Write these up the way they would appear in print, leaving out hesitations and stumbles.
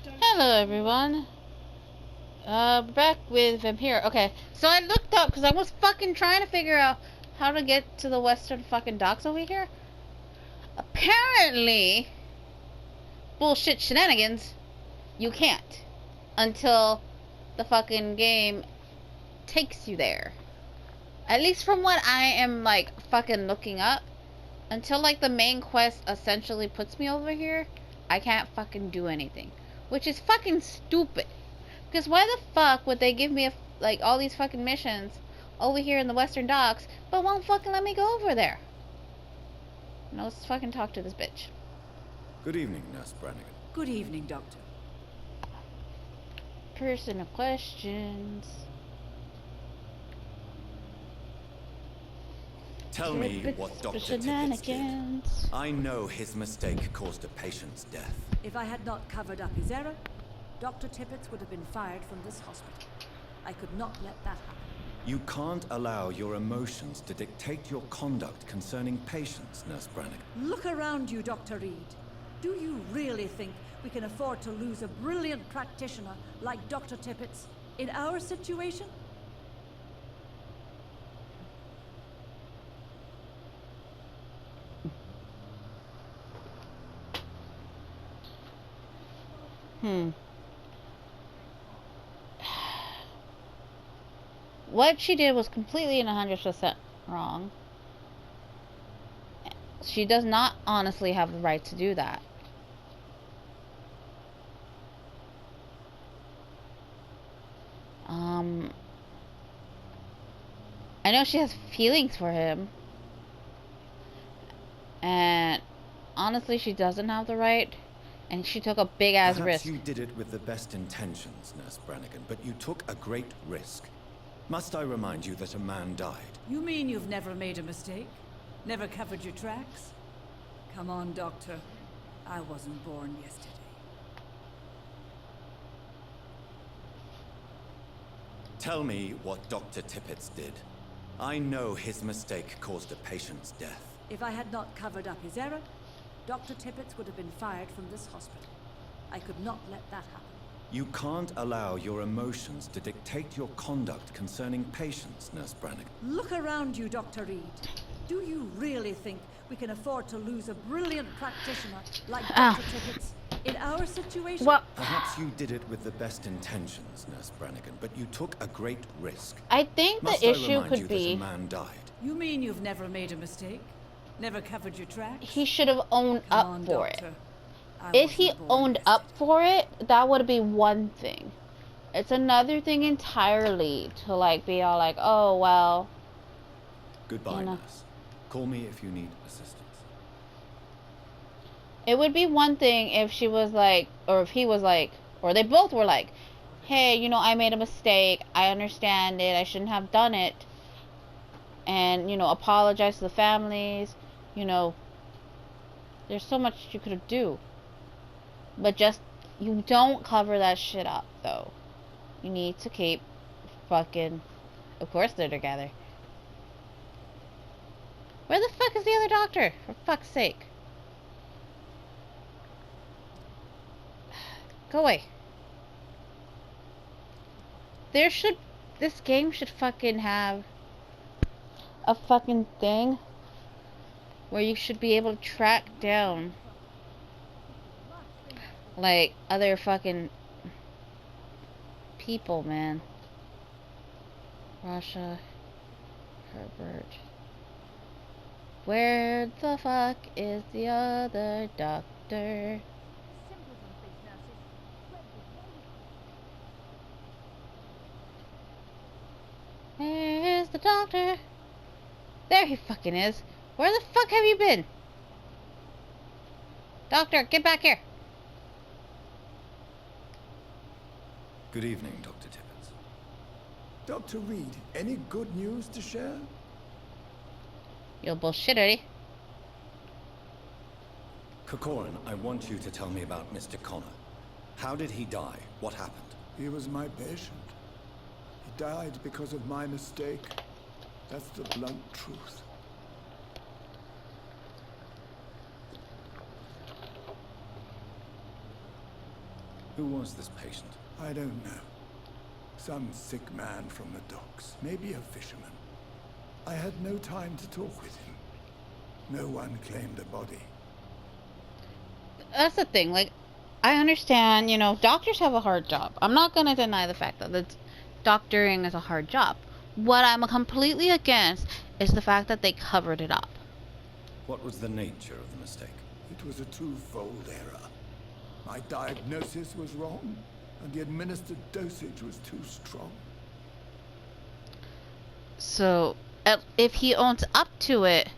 Hello everyone. Back with Vampyr. Okay, so I looked up because I was fucking trying to figure out how to get to the western fucking docks over here. Apparently, bullshit shenanigans, you can't until the fucking game takes you there. At least from what I am like fucking looking up, until like the main quest essentially puts me over here, I can't fucking do anything, which is fucking stupid. Because why the fuck would they give me like all these fucking missions over here in the western docks, but won't fucking let me go over there? No, let's fucking talk to this bitch. Good evening, Nurse Brannigan. Good evening, Doctor. Personal questions. Tell me what Dr. Tippett did. I know his mistake caused a patient's death. If I had not covered up his error, Dr. Tippett would have been fired from this hospital. I could not let that happen. You can't allow your emotions to dictate your conduct concerning patients, Nurse Brannigan. Look around you, Dr. Reed. Do you really think we can afford to lose a brilliant practitioner like Dr. Tippett in our situation? What she did was completely and 100% wrong. She does not honestly have the right to do that. I know she has feelings for him. And honestly, she doesn't have the right. And she took a big ass risk. Perhaps you did it with the best intentions, Nurse Brannigan, but you took a great risk. Must I remind you that a man died? You mean you've never made a mistake? Never covered your tracks? Come on, Doctor. I wasn't born yesterday. Tell me what Dr. Tippett did. I know his mistake caused a patient's death. If I had not covered up his error, Dr. Tippett would have been fired from this hospital. I could not let that happen. You can't allow your emotions to dictate your conduct concerning patients, Nurse Brannigan. Look around you, Dr. Reed. Do you really think we can afford to lose a brilliant practitioner like Dr. Tippett in our situation? Well, perhaps you did it with the best intentions, Nurse Brannigan, but you took a great risk. I think Must the I issue remind could you be that a man died? You mean you've never made a mistake? Never covered your tracks? he should have owned Come up on, for Doctor. it. I If he wasn't born owned up yesterday. for it, that would be one thing. It's another thing entirely to like be all like, oh well. Goodbye, You know. nurse. Call me if you need assistance. It would be one thing if she was like, or if he was like, or they both were like, hey, you know, I made a mistake. I understand it. I shouldn't have done it. And, you know, apologize to the families. You know, there's so much you could do. But just, you don't cover that shit up, though. You need to keep fucking, of course they're together. Where the fuck is the other doctor? For fuck's sake. Go away. This game should fucking have a fucking thing where you should be able to track down like other fucking people, man. Russia, Herbert. Where the fuck is the other doctor? Where is the doctor? There he fucking is. Where the fuck have you been? Doctor, get back here. Good evening, Dr. Tippett. Dr. Reed, any good news to share? You're bullshittery. Corcoran, I want you to tell me about Mr. Connor. How did he die? What happened? He was my patient. He died because of my mistake. That's the blunt truth. Who was this patient? I don't know. Some sick man from the docks, maybe a fisherman. I had no time to talk with him. No one claimed a body. That's the thing. Like, I understand, you know, doctors have a hard job. I'm not going to deny the fact that doctoring is a hard job. What I'm completely against is the fact that they covered it up. What was the nature of the mistake? It was a twofold error. My diagnosis was wrong, and the administered dosage was too strong. So, if he owns up to it,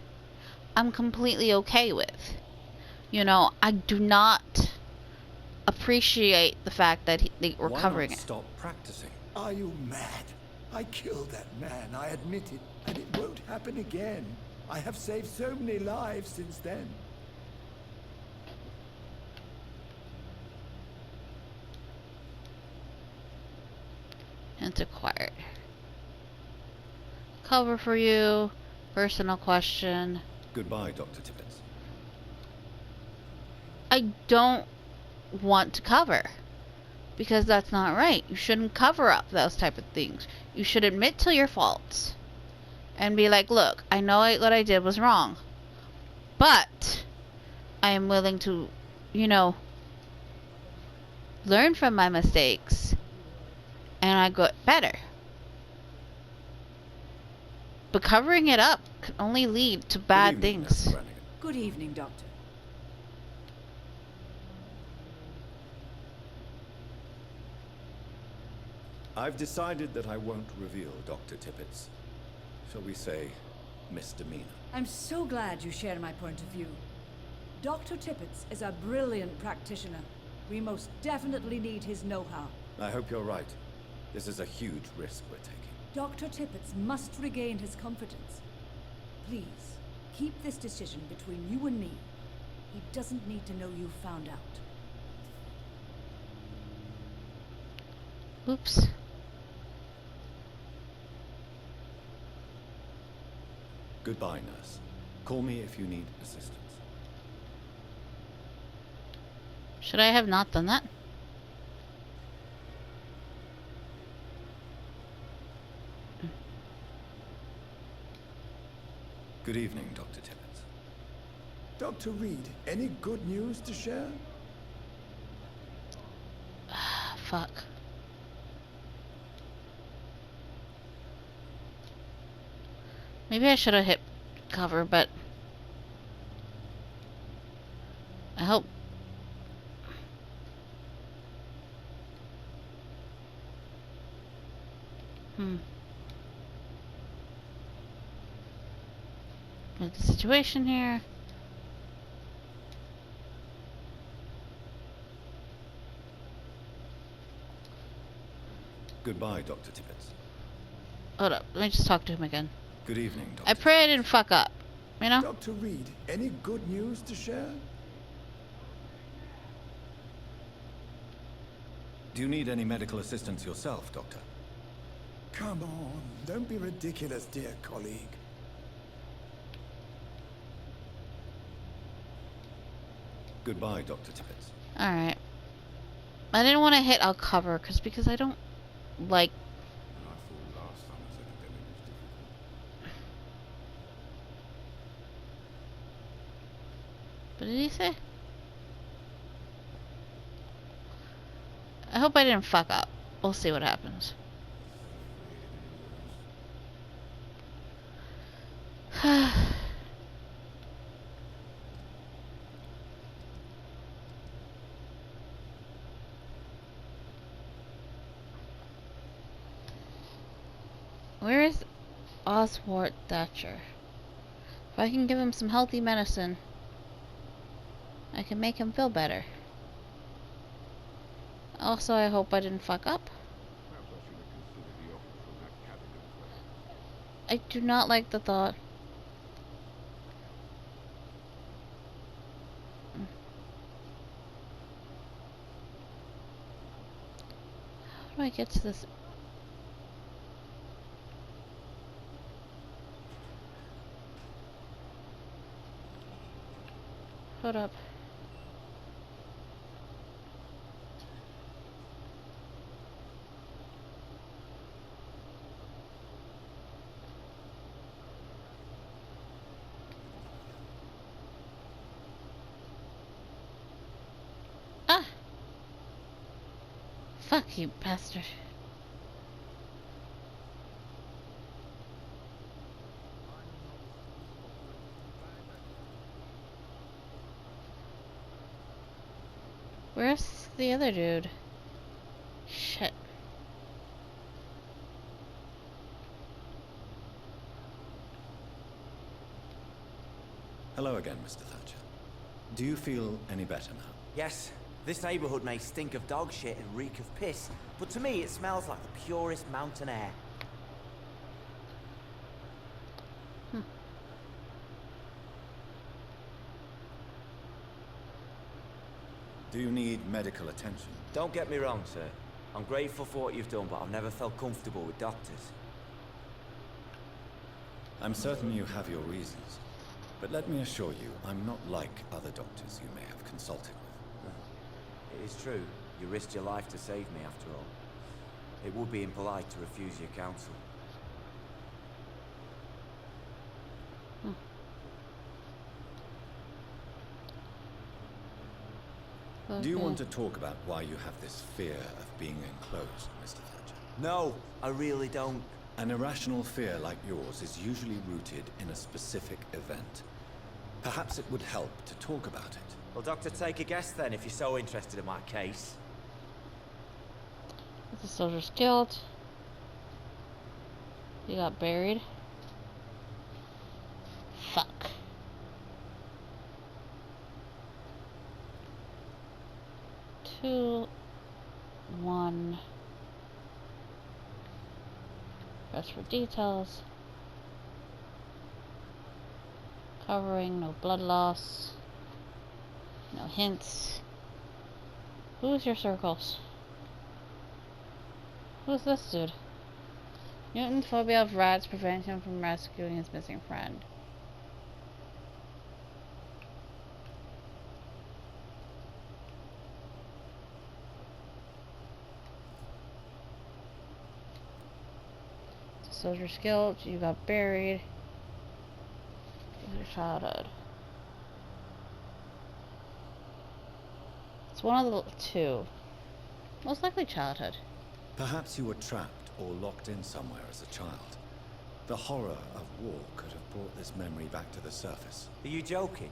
I'm completely okay with. You know, I do not appreciate the fact that they were covering it. Stop practicing. Are you mad? I killed that man, I admit it, and it won't happen again. I have saved so many lives since then. It's acquired. Cover for you. Personal question. Goodbye, Dr. Tippett. I don't want to cover. Because that's not right. You shouldn't cover up those type of things. You should admit to your faults. And be like, look, I know what I did was wrong. But I am willing to, you know, learn from my mistakes. And I got better. But covering it up can only lead to bad things. Good evening, Doctor. I've decided that I won't reveal Dr. Tippett's, shall we say, misdemeanor. I'm so glad you share my point of view. Dr. Tippett is a brilliant practitioner. We most definitely need his know-how. I hope you're right. This is a huge risk we're taking. Dr. Tippett must regain his confidence. Please, keep this decision between you and me. He doesn't need to know you found out. Oops. Goodbye, nurse. Call me if you need assistance. Should I have not done that? Good evening, Dr. Tippett. Dr. Reed, any good news to share? Fuck. Maybe I should have hit cover, but I hope. With the situation here. Goodbye, Dr. Tippett. Hold up, let me just talk to him again. Good evening, Dr. I pray I didn't fuck up, you know? Dr. Reed, any good news to share? Do you need any medical assistance yourself, Doctor? Come on, don't be ridiculous, dear colleague. Goodbye, Dr. Tippett. Alright. I didn't want to hit I'll cover, because I don't like... What did he say? I hope I didn't fuck up. We'll see what happens. Where is Oswald Thatcher? If I can give him some healthy medicine, I can make him feel better. Also, I hope I didn't fuck up. I do not like the thought. How do I get to this? Hold up. Fuck you, bastard. Where's the other dude? Shit. Hello again, Mr. Thatcher. Do you feel any better now? Yes, this neighborhood may stink of dog shit and reek of piss, but to me it smells like the purest mountain air. Do you need medical attention? Don't get me wrong, sir. I'm grateful for what you've done, but I've never felt comfortable with doctors. I'm certain you have your reasons. But let me assure you, I'm not like other doctors you may have consulted with. It is true. You risked your life to save me, after all. It would be impolite to refuse your counsel. Do you want to talk about why you have this fear of being enclosed, Mr. Thatcher? No, I really don't. An irrational fear like yours is usually rooted in a specific event. Perhaps it would help to talk about it. Well, Doctor, take a guess then, if you're so interested in my case. The soldier's killed. You got buried. Fuck. Two, one. Press for details. Covering, no blood loss. No hints. Who's your circles? Who's this dude? Newton's phobia of rats prevents him from rescuing his missing friend. Soldier's guilt, you got buried. Your childhood. It's one of the two. Most likely childhood. Perhaps you were trapped or locked in somewhere as a child. The horror of war could have brought this memory back to the surface. Are you joking?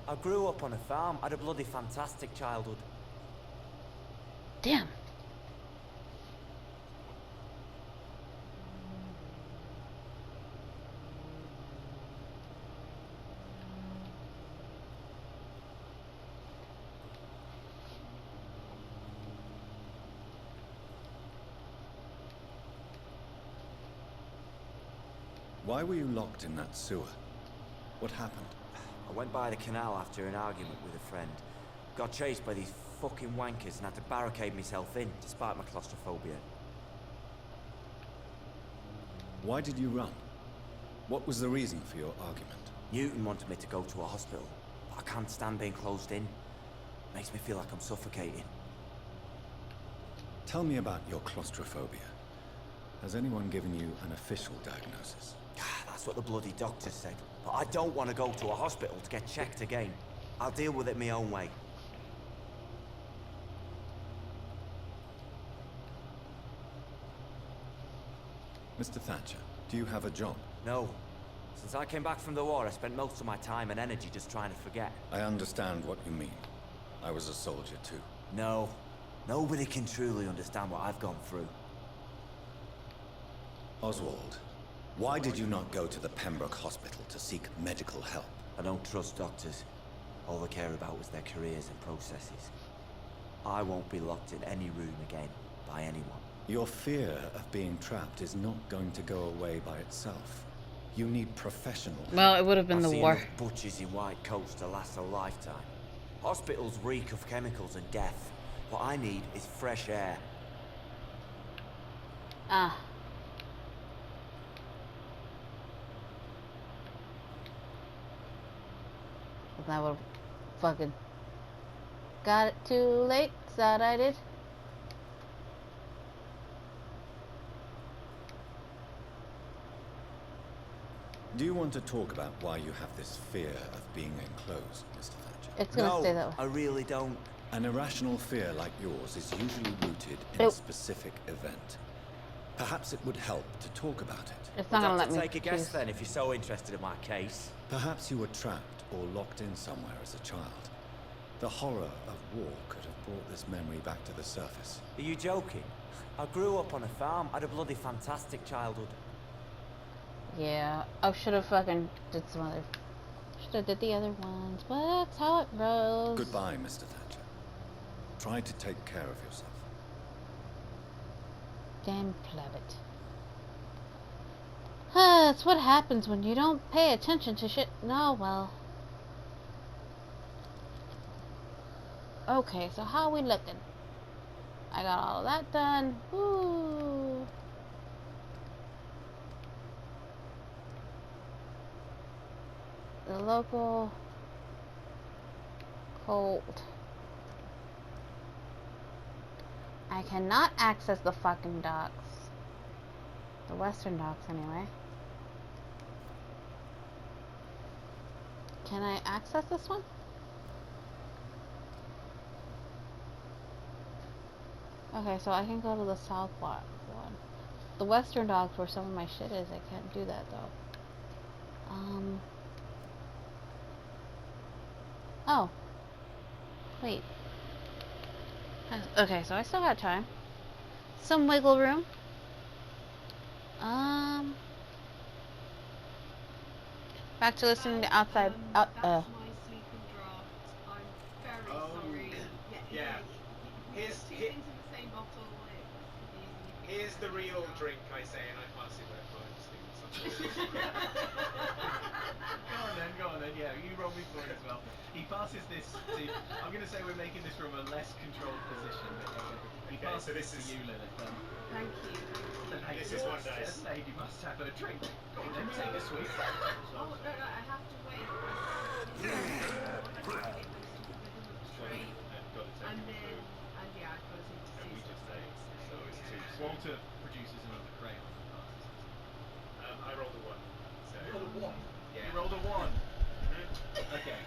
I grew up on a farm. I had a bloody fantastic childhood. Damn. Why were you locked in that sewer? What happened? I went by the canal after an argument with a friend. Got chased by these fucking wankers and had to barricade myself in, despite my claustrophobia. Why did you run? What was the reason for your argument? Newton wanted me to go to a hospital, but I can't stand being closed in. Makes me feel like I'm suffocating. Tell me about your claustrophobia. Has anyone given you an official diagnosis? That's what the bloody doctor said. But I don't want to go to a hospital to get checked again. I'll deal with it my own way. Mr. Thatcher, do you have a job? No. Since I came back from the war, I spent most of my time and energy just trying to forget. I understand what you mean. I was a soldier too. No. Nobody can truly understand what I've gone through. Oswald, why did you not go to the Pembroke Hospital to seek medical help? I don't trust doctors. All they care about was their careers and processes. I won't be locked in any room again by anyone. Your fear of being trapped is not going to go away by itself. You need professional help. Well, it would have been I've the seen war. enough butchers in white coats to last a lifetime. Hospitals reek of chemicals and death. What I need is fresh air. Ah. I would fucking got it too late. Thought I did. Do you want to talk about why you have this fear of being enclosed, Mr. Thatcher? It's gonna No, stay that way. I really don't. An irrational fear like yours is usually rooted in Nope. a specific event. Perhaps it would help to talk about it. It's Well, not gonna let Doctor, me take a guess choose. then if you're so interested in my case. Perhaps you were trapped or locked in somewhere as a child. The horror of war could have brought this memory back to the surface. Are you joking? I grew up on a farm. I had a bloody fantastic childhood. Yeah, I should have fucking did some other. Should have did the other ones, but that's how it rolls. Goodbye, Mr. Thatcher. Try to take care of yourself. Damn planet. That's what happens when you don't pay attention to shit. No, well. Okay, so how we looking? I got all of that done. Woo. The local cold. I cannot access the fucking docks. The western docks, anyway. Can I access this one? Okay, so I can go to the south one. The western docks where some of my shit is, I can't do that though. Oh. Wait. Okay, so I still got time. Some wiggle room. Back to listening to outside. That's my sleeping draft. I'm very sorry. Yeah. Here's two things in the same bottle. here's the real drink, I say, and I pass it where I'm sleeping. Go on then, yeah, you roll me for it as well. He passes this to, I'm going to say we're making this from a less controlled position, but he Okay, passes so this this to is- you, Lilith. Thank you. This is one dice. A lady must have a drink. Go on then, take a swig. Oh, no, I have to wait. Straight. And then, and yeah, I've got to take And we just say, so it's two. Walter produces another crayon. I rolled a 1. So. You rolled a 1? Yeah. You rolled a 1? Okay.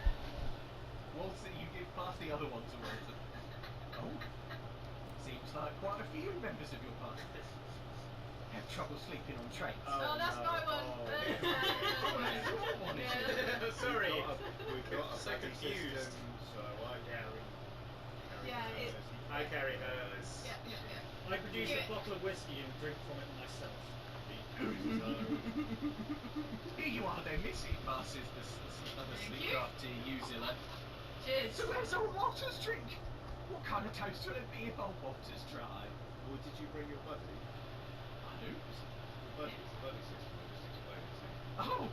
Walter, you give past the other one to Walter. Oh. Seems like quite a few members of your party have trouble sleeping on trains. Oh, that's my one. Sorry. We've got a So confused. so I carry. Yeah, it. I carry hers. Yeah. I produce a bottle of whiskey and drink from it myself. Here you are then, Missy passes this other Thank sleep you. draft to you, Zilla. Cheers. So where's old Walter's drink? What kind of toast would it be if old Walter's dry? Or did you bring your buddy? I do. Buddy system, just explain it to me. Oh,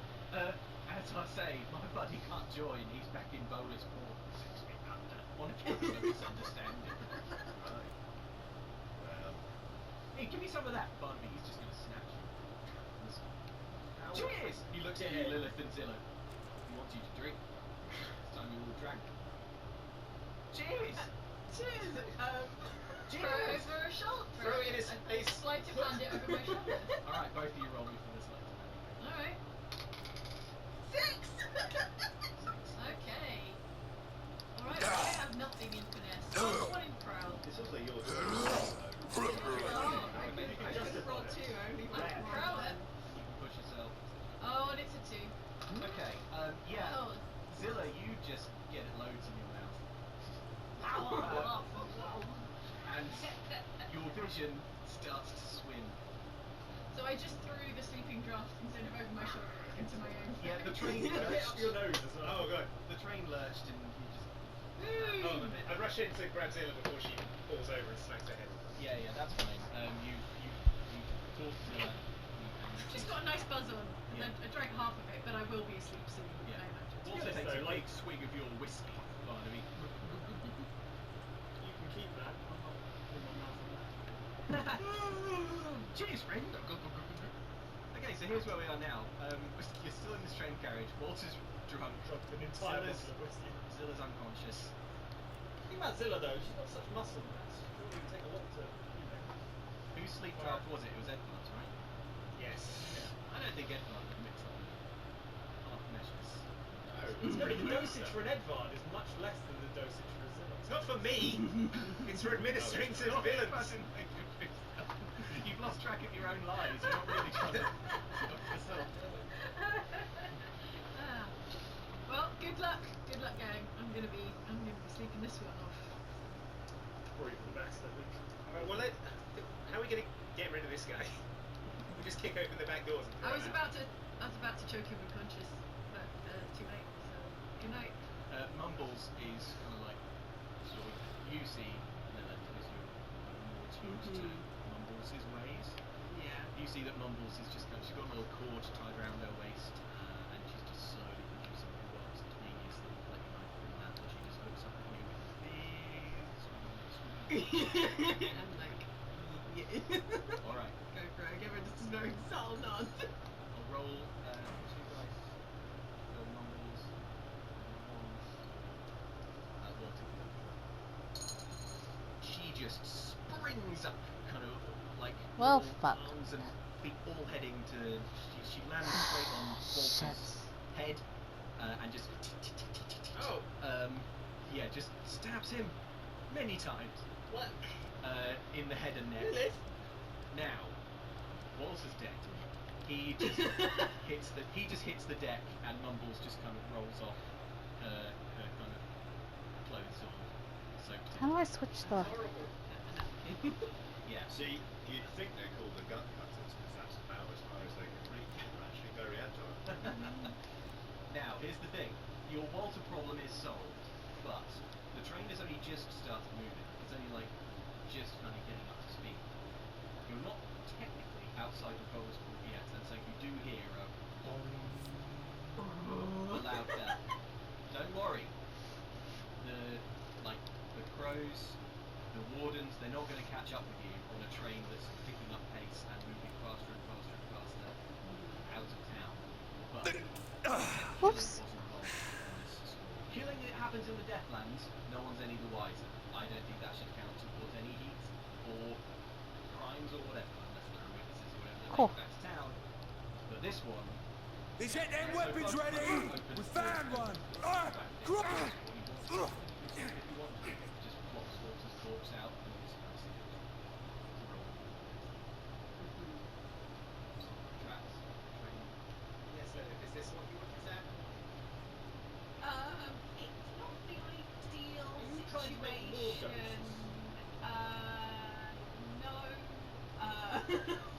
as I say, my buddy can't join. He's back in Bowler's Port. 6 feet under. On account of a misunderstanding. Right. Well, Hey, give me some of that, Barnaby. He's just going to snatch you. Cheers! He looks at you, Lilith and Zilla. He wants you to drink. It's time you all drank. Cheers! Cheers. Cheers! Throw over a shoulder. Throw it in his face. Sleight of hand it over my shoulder. Alright, both of you roll me for this later. Alright. 6! Okay. Alright, I have nothing in finesse. One in proud. it's also yours. Oh, I just rolled 2, I only went proud. You can push yourself. Oh, and it's a 2. Okay, yeah. Oh. Zilla, you just get loads in your mouth. And your vision starts to swim. So I just threw the sleeping draft instead of over my shoulder into my own. Yeah, the train lurched. Your nose as well. Oh, God. The train lurched and you just... Oh, I rush in to grab Zilla before she falls over and smacks her head. Yeah, that's fine. You talk to her. She's got a nice buzz on. Yeah. I drank half of it, but I will be asleep soon. Yeah. I imagine. Walter takes a So, big swig of your whiskey, Barnaby. You can keep that. I'm not putting my mouth on that. Cheers, friend. Okay, so here's where we are now. You're still in this train carriage. Walter's drunk. Drunk an entire Zilla's, bottle of whiskey. Zilla's unconscious. The thing about Zilla though, she's got such muscle mass. It wouldn't take a lot to, you know. Whose sleep draft was it? It was Edward's, right? Yes. I don't think Edward commits on half measures. No. It's funny, the dosage for an Edvard is much less than the dosage for a Zillow. It's not for me. It's for administering to villains. You've lost track of your own lives. You're not really trying to help yourself. Well, good luck. Good luck, gang. I'm gonna be sleeping this one off. Probably for the best, I think. Alright, well, how are we gonna get rid of this guy? We just kick open the back doors and I was about to choke him unconscious, but too late. So good night. Mumbles is kind of like sort of you see, because you're more tuned to Mumbles' ways. Yeah. You see that Mumbles is just she's got a little cord tied around her waist, and she's just slowly producing the world's tiniest little like knife from that, and she just looks up at you with big I'm like, yeah. All right. Go for it. Give her just a very subtle nod. I'll roll 2 dice for Mumbles. She just springs up, kind of like Well, all fuck. arms and feet all heading to. She lands straight on Walter's head and just. Oh. Yeah, just stabs him many times. What? In the head and neck. Really? Now, Walter's dead. He just hits the deck, and Mumbles just kind of rolls off her kind of clothes all soaked in. How do I switch the... Horrible. Yeah. See, you'd think they're called the gun cutters because that's about as far as they can reach. They're actually very agile. Now, here's the thing. Your Walter problem is solved, but the train has only just started moving. It's only like just kind of getting up to speed. You're not technically outside the Polish port yet, and so you do hear a loud bell. Don't worry. The crows, the wardens, they're not going to catch up with you on a train that's picking up pace and moving faster and faster and faster out of town. But Whoops. killing that happens in the Deathlands, no one's any the wiser. I don't think that should count towards any heat or crimes or whatever, unless there are witnesses or whatever that Cool. make it back to town. But this one. Is it them weapons ready? We found one! Just plops Walter's corpse out and just traps. Yes, so is this what you want to say? It's not the ideal Are you trying to make more situation. ghosts? No.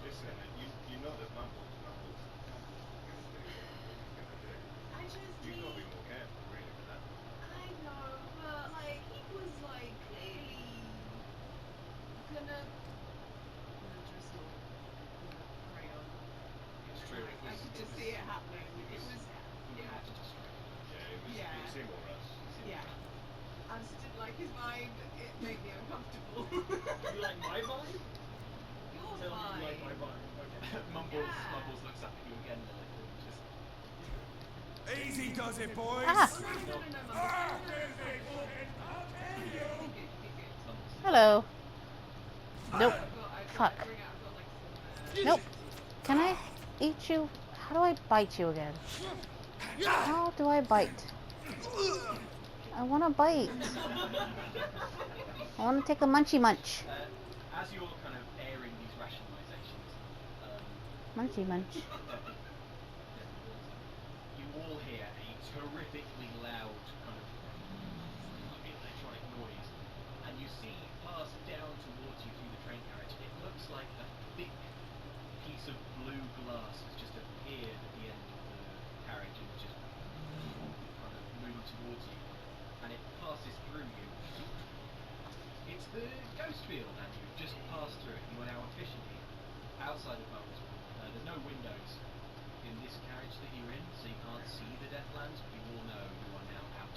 Listen, you know that Mumbles. I just You've got to be need. more careful, really, with that. I know, but like he was like clearly gonna drizzle crayon. It's true. Like, I could just see it happening. It was. You had to destroy it. Yeah, it was him or us. Yeah. I just didn't like his vibe. It made me uncomfortable. You like my vibe? Your Tell me you like my vibe. vibe. Okay. Mumbles looks up at you again, just. Easy does it, boys! Ah! No, Hello. Nope. I've Fuck. got like some, Nope. Can I eat you? How do I bite you again? How do I bite? I want to bite. I want to take a munchy munch. As you're kind of airing these rationalizations, Munchy munch. you all hear a terrifically loud kind of electronic noise, and you see pass down towards you through the train carriage. It looks like a thick piece of blue glass has just appeared at the end of the carriage and just kind of moving towards you, and it passes through you. It's the ghost field, and you've just passed through it. You are now officially outside of Mumbles. There's no windows in this carriage that you're in, so you can't see the Deathlands, but you all know you are now out.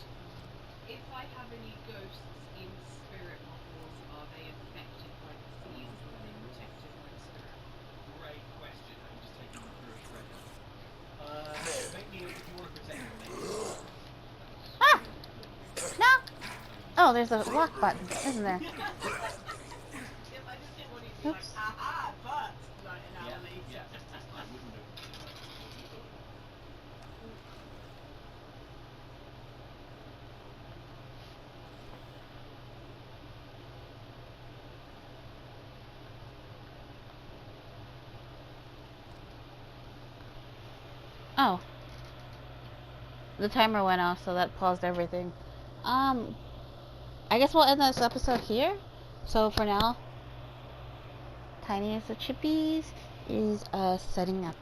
If I have any ghosts in spirit models, are they affected by disease or are they protected by spirit? Great question. I'm just taking you through a shredder. Make me, if you want to protect them, make me. Ah! No! Oh, there's a lock button, isn't there? If I just didn't want you to be like, Oops. aha, but like an hour Yeah, later. yeah. I wouldn't have. Oh. The timer went off, so that paused everything. I guess we'll end this episode here. So for now, Tiniestofchibis is setting out.